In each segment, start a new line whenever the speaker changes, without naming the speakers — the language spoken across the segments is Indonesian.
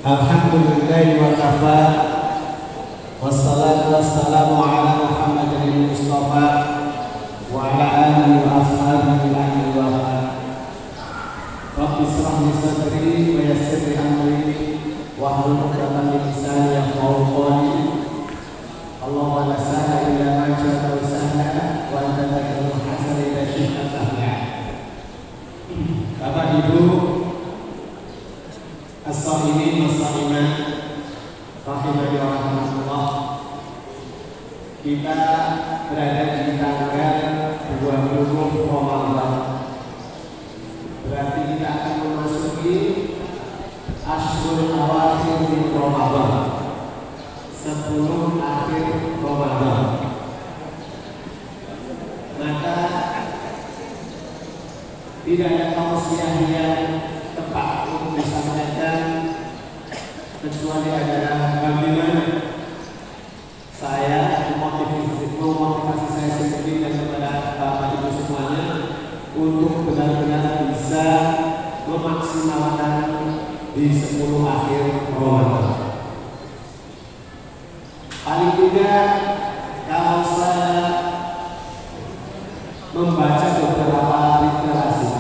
Alhamdulillahi wa kafa. Wassalatu wassalamu ala Muhammadin Mustafa wa ala alihi wa ashabihi wa wafa. Rabbi shrah li sadri wa yassir li amri wahlul 'uqdatam min lisani yafqahu qawli. Allahumma la sahla illa ma ja'altahu sahla wa anta taj'alul hazana idza syi'ta sahla. Bapak Ibu as-shaimin was-shaimat rahimani wa rahmatullah. Kita berada di tanggal 20 Ramadan. Berarti kita akan memasuki Ashhurul Awakhir min Ramadan, 10 akhir Ramadan. Maka tidak ada tausiah yang tepat untuk disampaikan kecuali adalah bagaimana saya memotivasi saya sendiri dan kepada Bapak Ibu semuanya untuk benar-benar bisa memaksimalkan di 10 akhir Ramadan. Paling tidak kalau saya membaca beberapa literasi,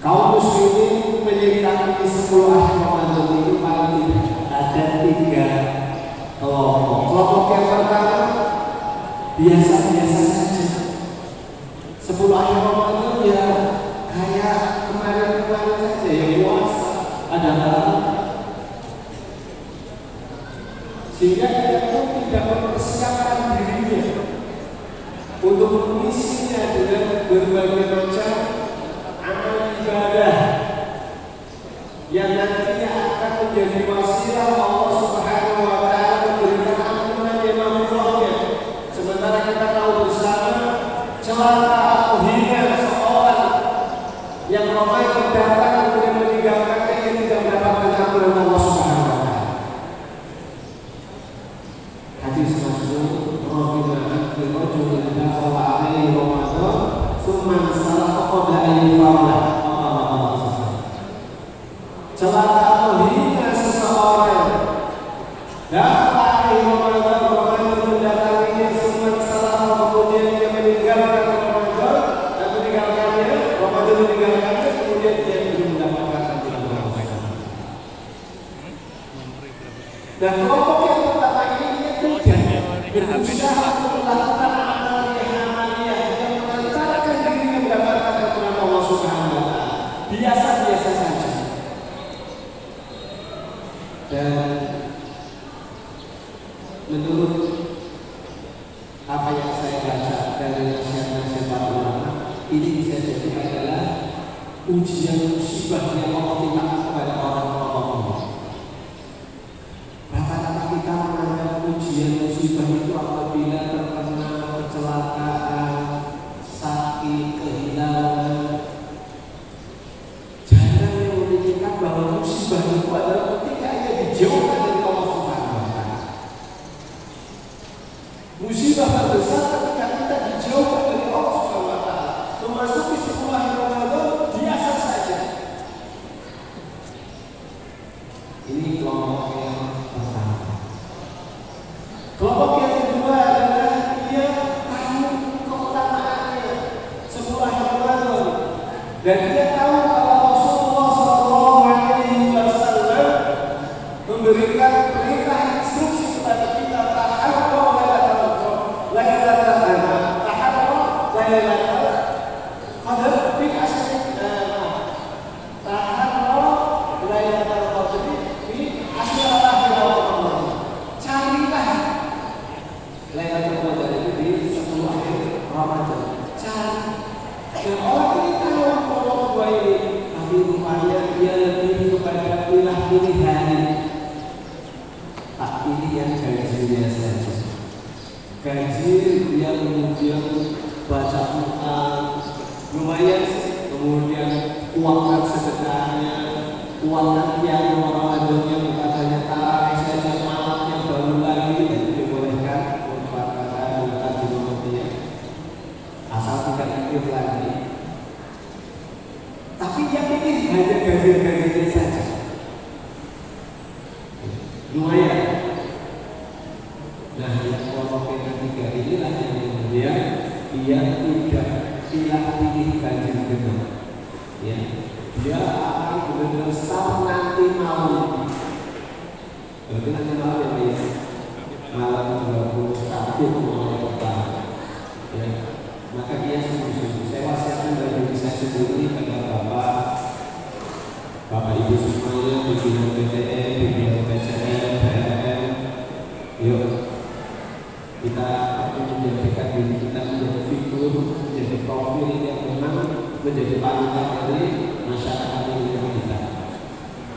kaum muslimin menyikapi 10 akhir Ramadan ini paling tidak ada 3 kelompok. Kelompok yang pertama biasa-biasa saja. 10 akhir Ramadan ya kayak kemarin-kemarin saja, yang puasa ada barang, sehingga dia pun tidak mempersiapkan dirinya untuk mengisinya dengan berbagai macam amal ibadah yang nantinya akan menjadi wasilah Allah Subhanahu wa Ta'ala memberikan ampunan yang maghfirahnya. Sementara kita tahu bersama celaka atau hina seorang yang Ramadan datang kemudian meninggalkannya yang tidak mendapatkan ampunan Allah Subhanahu wa Ta'ala. Hadis masyhur, Rabbina akil rajulin dakhala alaihi Ramadan tsumma salaqa qabla an yufawwala. Celaka atau hina seseorang dapat Ramadan mendatanginya semua salah kemudian dia meninggalkan Ramadan dan meninggalkannya Ramadan meninggalkannya kemudian dia belum mendapatkan ampunan Allah. Dan kelompok yang pertama ini tidak berusaha untuk melakukan amaliyah yang mengantarkan dirinya mendapatkan ampunan Allah Subhanahu wa Ta'ala. Biasa-biasa saja. Dan menurut apa yang saya baca dari nasihat-nasihat para ulama, ini bisa jadi adalah ujian musibah yang Allah timpakan kepada orang-orang Allah. Rata-rata kita menganggap ujian musibah itu apabila terkena kecelakaan, sakit, kehilangan. Jarang yang memikirkan bahwa musibah itu adalah ketika ia dijauhkan dari Allah Subhanahu wa Ta'ala. Musibah terbesar ketika kita dijauhkan dari Allah Subhanahu wa Ta'ala. Memasuki 10 akhir Ramadan biasa saja. Ini kelompok yang pertama. Kelompok yang kedua adalah dia tahu keutamaannya 10 akhir Ramadan dan dia tahu kalau Rasulullah SAW memberikan perintah instruksi kepada kita taharra Lailatul Qadar fi ashri taharra Lailatul Qadar fi ashri Ramadan. Carilah Lailatul Qadar itu di 10 akhir Ramadan. Cari. Dan orang ini tahu kalau dua ini, tapi rupanya dia lebih kepada pilih hari. Tak pilih yang gajinya saja. Gaji dia kemudian baca Quran, lumayan sih. Kemudian uangkan sedekahnya, uangkan yang Ramadannya bukan hanya tarawih saja, malamnya baru lagi dibolehkan untuk bukan di asal tidak aktif lagi. Tapi yang ini hanya ganjil-ganjilnya saja. Lumayan. Nah, yang kelompok yang ketiga inilah yang kemudian dia tidak pilih ganjil genap. Ya, dia akan benar-benar start nanti malam. Berarti nanti malam ya, malam 21 mulai pertama. Ya, maka dia sungguh-sungguh. Saya wasiatkan dari diri saya sendiri kepada Bapak Ibu semuanya, pimpinan PTN, pimpinan PCN, PLN. Yuk, kita menjadikan diri kita menjadi figur, menjadi profil yang memang menjadi panutan dari masyarakat kita.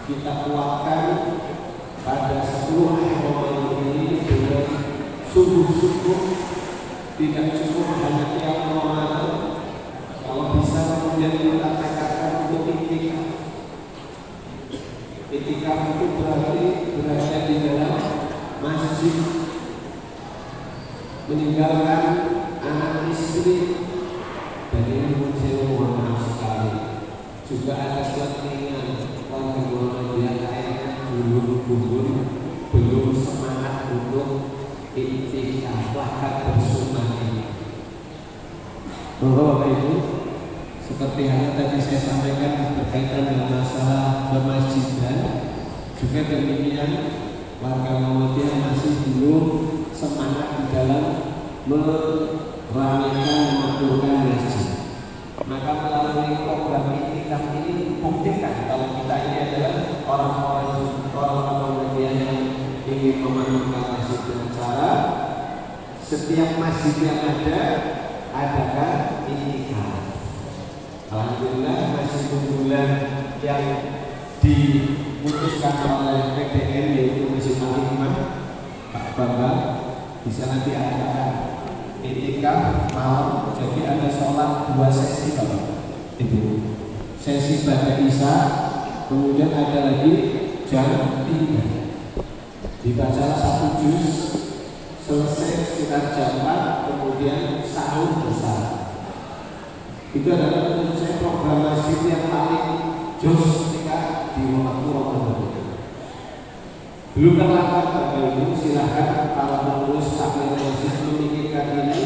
Kita kuatkan pada 10 hari Ramadan ini dengan sungguh-sungguh, tidak cukup hanya tiap Ramadan. Kalau bisa kemudian kita tekadkan untuk itikaf. Itikaf itu berarti berada di dalam masjid, meninggalkan anak istri. Dan ini saya mohon maaf sekali. Juga ada pelatihan warga Muhammadiyah kayaknya belum semangat untuk itikaf, bahkan bersunnah ini. Bapak Ibu, seperti halnya tadi saya sampaikan berkaitan dengan masalah bermasjidan, juga demikian warga Muhammadiyah masih belum semangat di dalam meramaikan memakmurkan masjid. Maka melalui program itikaf ini buktikan kalau kita ini adalah orang-orang Muhammadiyah yang ingin memakmurkan masjid dengan cara setiap masjid yang ada adakan itikaf. Alhamdulillah masjid unggulan yang diputuskan oleh PTN yaitu Masjid Al-Hikmah Pak Bambang di sana diadakan itikaf malam. Jadi ada sholat 2 sesi Bapak Ibu. Sesi pada Isya, kemudian ada lagi jam 3 dibaca 1 juz, selesai sekitar jam 4, kemudian sahur bersama. Itu adalah menurut saya program masjid yang paling jos ketika di waktu Ramadan. Belum terlambat Bapak Ibu, silahkan para pengurus takmir masjid memikirkan ini.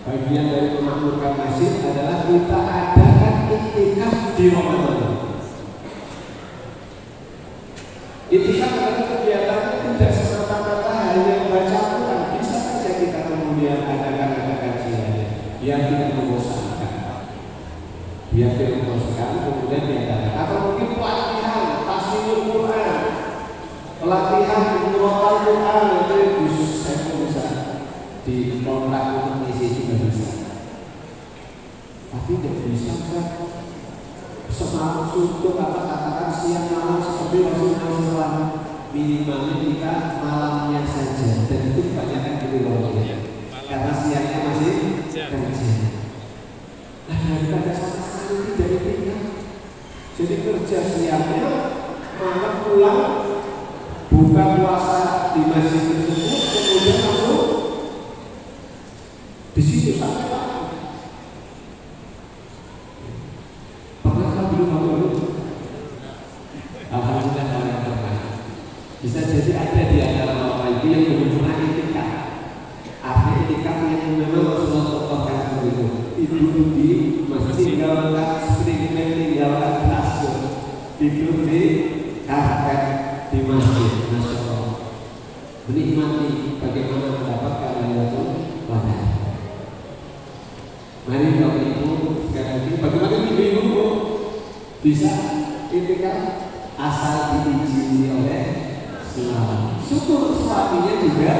Bagian dari memakmurkan masjid adalah kita adakan itikaf di Ramadan. Itikaf adalah kegiatan tidak semata-mata hanya membaca Al-Quran. Bisa saja kita kemudian adakan kajiannya yang tidak membosankan. Biar tidak membosankan, kemudian diadakan. Atau mungkin pelatihan tasmiyul Quran, pelatihan mengumpulkan Quran, itu khusus saya bisa di kontrak untuk mengisi juga bisa. Tapi tidak bisa kan semalam suntuk apa katakan siang malam seperti Rasulullah SAW, minimalnya kita malamnya saja, dan itu kebanyakan di luar karena siangnya masih kerja. Nah, daripada sama sekali tidak itikaf, jadi kerja siangnya, malam pulang, buka puasa di masjid tersebut, kemudian langsung di situ sampai pagi. Pernahkah belum dulu? Alhamdulillah kalian pernah. Bisa jadi ada di antara orang itu yang belum pernah itikaf. Artinya itikaf yang memang Rasulullah contohkan seperti itu. Tidur di masjid, tinggalkan spring bed, tinggalkan kasur, tidur di karpet di masjid. Masya Allah. Menikmati bagaimana mendapatkan Lailatul Qadar. Mari Bapak Ibu sekali lagi, bagaimana ibu-ibu bisa itikaf asal diizini oleh suami. Syukur suaminya juga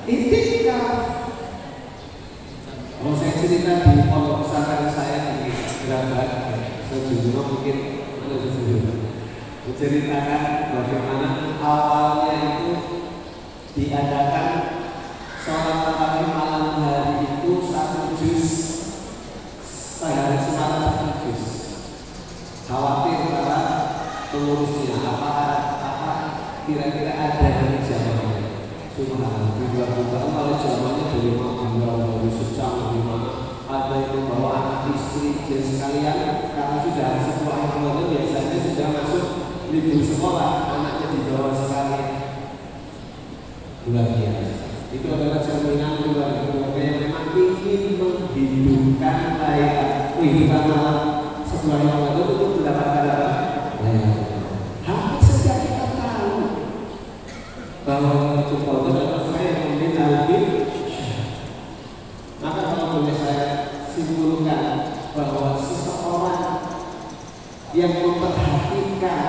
itikaf. Kalau saya cerita di pondok pesantren saya di Gerabat, sejujurnya mungkin menceritakan bagaimana awalnya itu diadakan sholat tarawih malam hari itu 1 juz sehari semalam 1 juz. Khawatir para pengurusnya apa kira-kira ada dari zamannya. Subhanallah, juga kalau zamannya dari Madinah dari sejam dari mana apa itu membawa anak istri dan sekalian, karena sudah sebuah Ramadan biasanya sudah masuk libur sekolah, anaknya dibawa sekalian. Luar biasa. Itu adalah cerminan keluarga yang memang ingin menghidupkan layar kehidupan malam sebuah Ramadan untuk mendapatkan apa? Layar. Hampir setiap kita tahu bahwa itu adalah saya yang meminta lebih. Maka kalau boleh saya simpulkan bahwa seseorang yang memperhatikan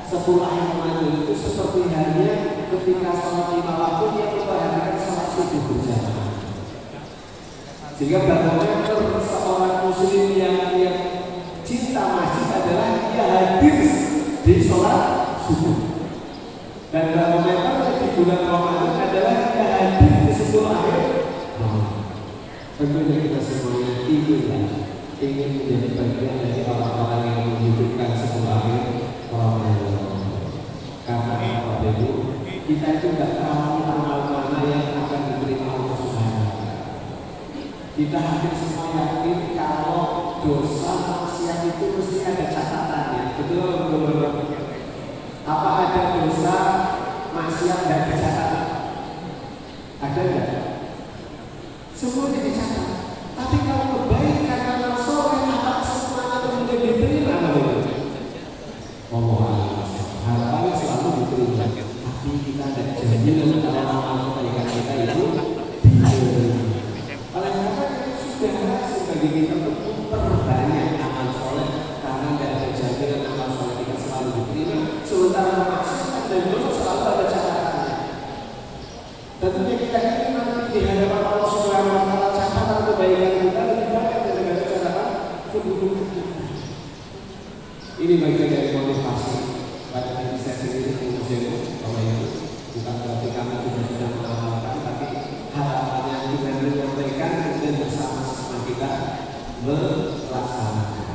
10 akhir Ramadan itu seperti halnya ketika sholat 5 waktu dia memperhatikan sholat subuh berjamaah. Sehingga bagaimana seorang muslim yang cinta masjid adalah dia hadir di sholat subuh. Dan bagaimana di bulan Ramadan adalah dia hadir di 10 akhir Ramadan. Tentunya kita semuanya ingin menjadi bagian dari orang-orang yang menghidupkan 10 akhir Ramadan. Karena Bapak Ibu, kita itu tidak tahu amal mana yang akan diterima Allah Subhanahu wa Ta'ala. Kita hampir semua yakin kalau dosa maksiat itu mesti ada catatannya. Betul. Apa ada dosa maksiat dan catatan? Ada enggak? Semuanya dicatat. Tapi kalau kebaikan amal soleh apa semuanya kemudian diterima begitu? Harapannya selalu diterima. Tapi kita tidak jamin kalau amal kebaikan kita itu diterima. Oleh karena itu sudah hasil bagi kita untuk memperbanyak amal soleh, karena tidak ada jaminan amal soleh kita selalu diterima. Sementara maksiat dan dosa selalu ada catatannya. Tentunya kita ingin nanti di hadapan Allah Subhanahu wa Ta'ala catatan kebaikan kita lebih banyak daripada catatan keburukan kita. Ini bagian dari motivasi pada diri saya sendiri mengujian bahwa itu bukan berarti kami sudah mengamalkan, tapi harapannya kita menyampaikan dan bersama-sama kita melaksanakan.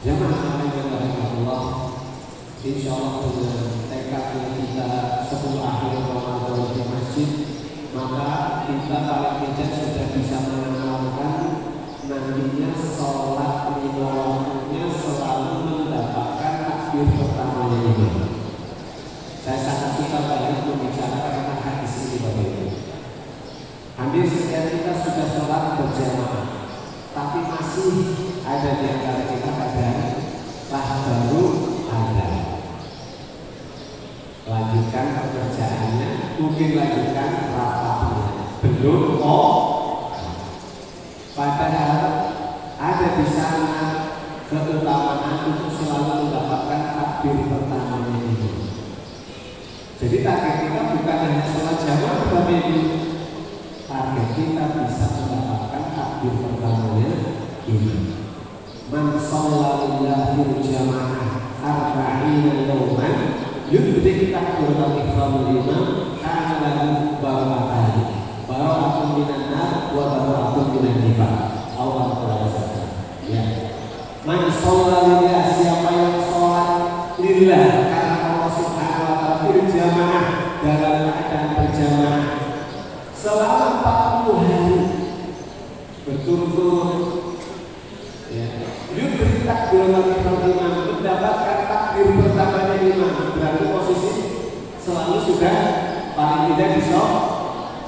Jamaah yang Allah, insya Allah dengan tekadnya kita 10 akhir Ramadan di masjid, maka kita paling tidak sudah bisa mengamalkan nantinya sholat 5 waktunya selalu mendapatkan takbir pertama ini. Saya sangat suka banyak membicarakan tentang hadis ini Bapak Ibu. Hampir setiap kita sudah sholat berjamaah, tapi masih ada di antara kita kadang baru ada. Lanjutkan pekerjaannya, mungkin lanjutkan rapatnya, belum padahal ada di sana keutamaan untuk selalu mendapatkan takbir pertama ini. Jadi target kita bukan hanya sholat jamaah, tapi target kita bisa mendapatkan takbir pertamanya ini. Man shalla lillahi jamaah arba'ina yawman yudrik takbiratul ihram imam kana lahu barakatan barakatun minan nar wa barakatun minan nifaq. Allah Ta'ala. Ya. Man shalla lillahi, siapa yang sholat lillah karena Allah Subhanahu wa Ta'ala berjamaah dalam keadaan berjamaah selama 40 hari berturut-turut, ya, yudrik takbiratul ihram imam, mendapatkan takbir pertamanya imam, berarti posisi selalu sudah paling tidak di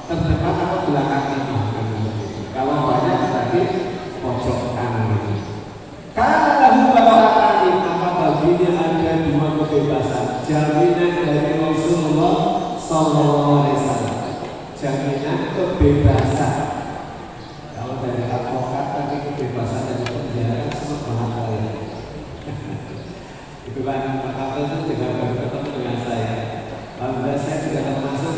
terdepan atau belakang imam. Kalau banyak berarti pojok kanan. Karena lahu barakatan, maka baginya ada 2 kebebasan, jaminan dari Rasulullah Sallallahu Alaihi Wasallam, jaminan kebebasan. Kalau dari advokat tadi kebebasan dari penjara semua bahasa ya. Itu kan maka itu juga baru ketemu dengan saya. Alhamdulillah saya juga termasuk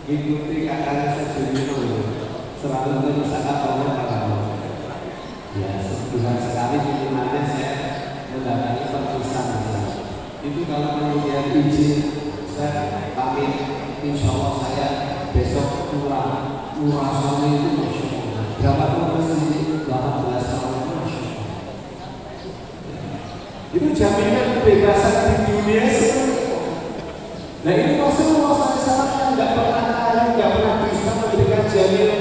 ikuti kakaknya saya dulu. Selalu berusaha banyak kalau ya sebulan sekali minimalnya saya mendatangi perpisahan. Itu kalau kemudian izin saya pamit, insya Allah saya besok pulang. Murasanya itu Masya Allah. Berapa tahun ini? 18 tahun. Masya Allah. Itu jaminan kebebasan di dunia seperti itu. Nah ini Rasulullah SAW yang tidak pernah kaya, tidak pernah bisa memberikan jaminan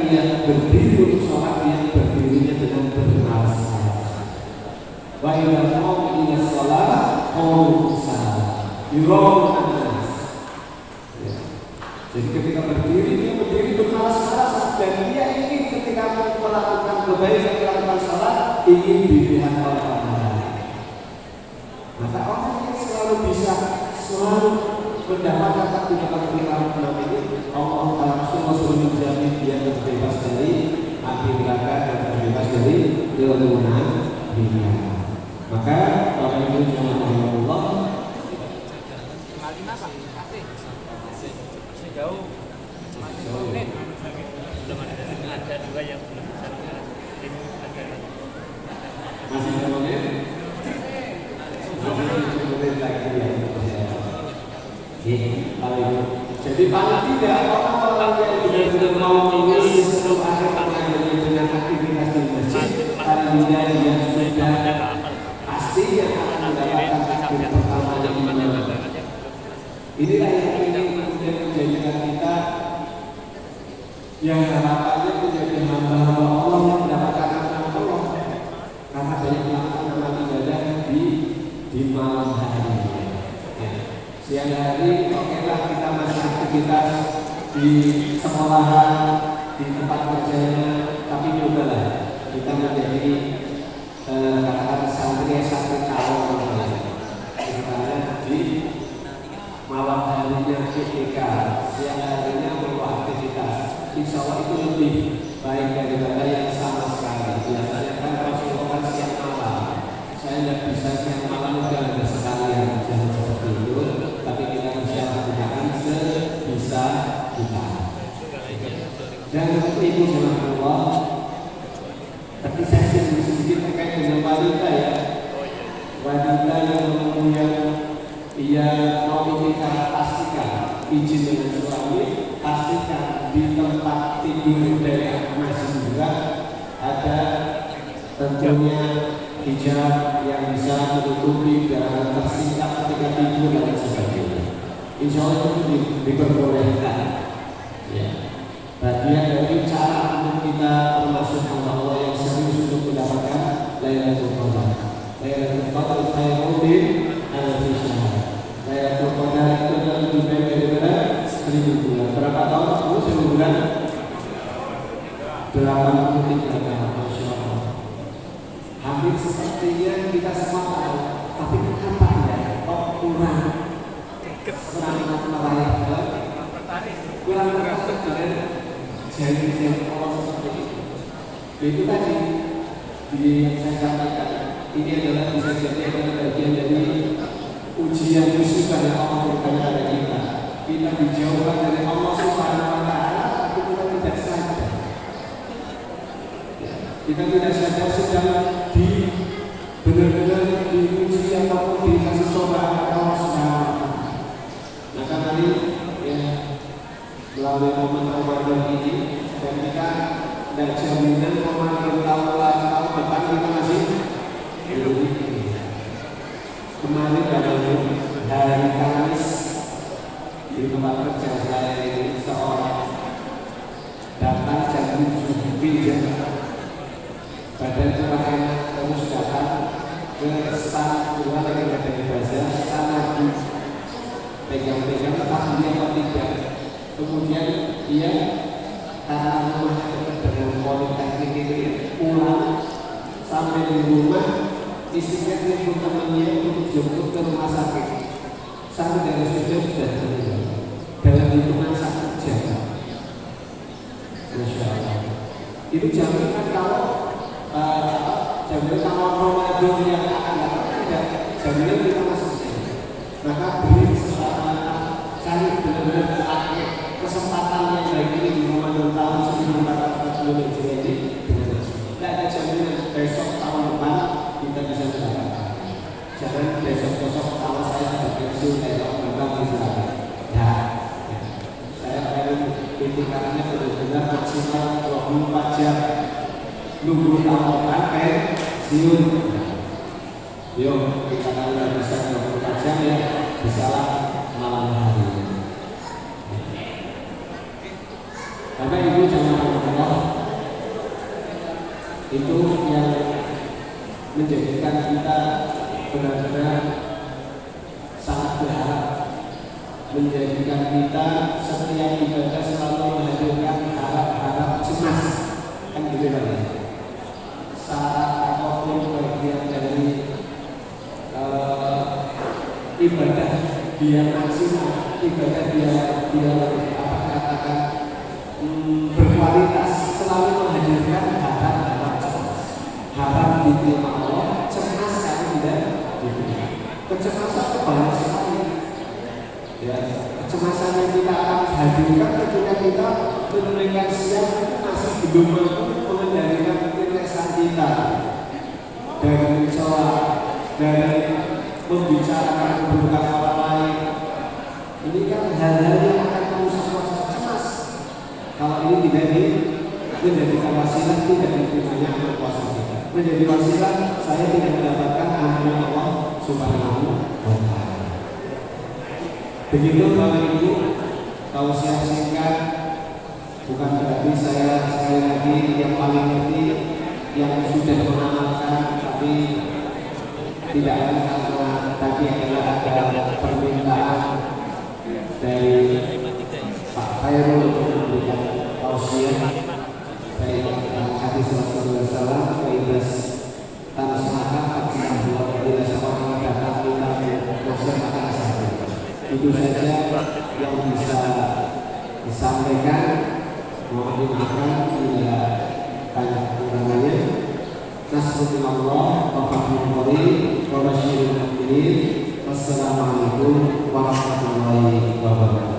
ia berdiri untuk sholat, dia berdirinya dengan beralas. Wa idza qamu ila shalah qamu kusala yura'una an-nas. Jadi ketika berdiri, dia berdiri bermalas-malas, dan dia ingin ketika melakukan kebaikan, melakukan salat, ingin dilihat oleh orang lain. Maka orang yang selalu bisa mendapatkan ketika berpikir ini, Allah Rasulullah sudah menjamin dia terbebas dari api neraka dan terbebas dari kerumunan dunia. Maka orang itu jangan Allah.
Jauh. Belum ada dua yang belum bisa
masih ada menit? Lagi ya. Jadi paling tidak orang-orang yang benar-benar mau mengisi sebelum akhir pengajian dengan aktivitas di masjid, paling tidak yang sudah pasti yang akan mendapatkan takbir pertama yang dimana. Inilah yang ingin kemudian menjadikan kita yang harapannya menjadi hamba-hamba Allah yang mendapatkan anak Allah, karena banyak melakukan amal ibadah di malam hari. Ya. Siang hari, okelah kita masih aktivitas di sekolahan, di tempat kerjanya, tapi cobalah kita menjadi santri calon misalnya di malam harinya ketika siang harinya perlu aktivitas, insya Allah itu lebih baik daripada yang sama sekali. Biasanya kan Rasulullah siang malam, saya tidak bisa siang malam juga ada sekalian jangan seperti itu, tapi kita bisa lakukan sebisa kita. Dan seperti itu jemaah Allah. Tapi saya sedikit terkait dengan wanita ya, wanita yang kemudian ia mau kita pastikan izin dengan suami, pastikan di tempat tidur dari masih juga ada tentunya hijab yang bisa menutupi dan tersingkap ketika tidur dan sebagainya. Insya Allah itu diperbolehkan. Ya. Bagian dari cara untuk kita termasuk Allah yang serius untuk mendapatkan Lailatul Qadar. Lailatul Qadar khairun min alfi syahr. Lailatul Qadar itu adalah lebih baik daripada 1000 bulan. Berapa tahun? 1000 bulan? 83 tahun. Masya Allah. Hampir sepertinya kita semua tahu, tapi kenapa ya? Kok kurang merayakan? Kurang tertarik dengan janji-janji Allah seperti itu. Itu tadi yang saya sampaikan, ini adalah bisa jadi adalah bagian dari ujian musibah yang Allah berikan kepada kita. Kita dijauhkan dari Allah Subhanahu Wa Taala, tapi kita tidak sadar. Kita tidak sadar sedang benar-benar diuji ataupun dikasih cobaan Allah Subhanahu Wa Taala. Maka tadi ya, melalui momen Ramadan ini, dan kita dan jaminan Ramadan tahun depan kita masih hidup. Kemarin pada hari Kamis di tempat kerja saya ini seorang datang jam 7 pinjam badan curahan terus datang ke stand keluar lagi dari bazar stand lagi pegang-pegang entah dia atau tidak. Kemudian dia karena rumahnya dekat dengan politeknik ini pulang sampai di rumah, istrinya telepon temannya untuk jemput ke rumah sakit. Satu dari sudah meninggal dalam hitungan 1 jam. Masya Allah. Itu jaminan kalau jaminan kalau Ramadan yang akan datang tidak jaminan kita masih sehat. Maka beri kesempatan, cari benar-benar terakhir kesempatan yang baik ini di Ramadan tahun 1440 Hijriah ini dengan tidak ada jaminan besok tahun depan kita bisa mendapatkan. Jangan besok-besok kalau saya sudah pensiun kayak orang misalnya. Ya, saya pengen itikadnya benar-benar maksimal 24 jam nunggu tahun pensiun. Yuk kita kalau bisa 24 jam ya bisalah malam hari. Karena ibu jangan itu yang menjadikan kita benar-benar sangat berharap, menjadikan kita setiap ibadah selalu menghadirkan harap-harap cemas, kan gitu kan ya. Syarat apapun bagian dari ibadah dia maksimal, ibadah dia apa katakan berkualitas, selalu menghadirkan harap-harap cemas, harap diterima Allah, cemas kalau tidak diterima. Kecemasan itu banyak sekali. Ya, kecemasan yang kita akan hadirkan ketika kita menunaikan siang itu masih belum mampu mengendalikan keresahan kita dari mencela, dari membicarakan keburukan orang lain. Ini kan hal-hal yang akan merusak rasa cemas. Kalau ini tidak menjadikan wasilah tidak diterimanya amal puasa kita. Menjadi wasilah saya tidak mendapatkan amal Allah Subhanahu wa Ta'ala. Begitu Bapak Ibu, tausiah singkat, bukan berarti saya sekali lagi yang paling ngerti, yang sudah mengamalkan, tapi tidak lain karena tadi adalah ada permintaan dari Pak Khairul untuk memberikan tausiah dari hadis Rasulullah SAW, "Faidas tanasahkan akidah dua bila sama datang kita nasib akan satu." Itu saja yang bisa disampaikan. Mohon dimaafkan bila banyak kekurangannya. Nasrullah wa fathul qarib wa basyiril mu'minin. Wassalamualaikum warahmatullahi wabarakatuh.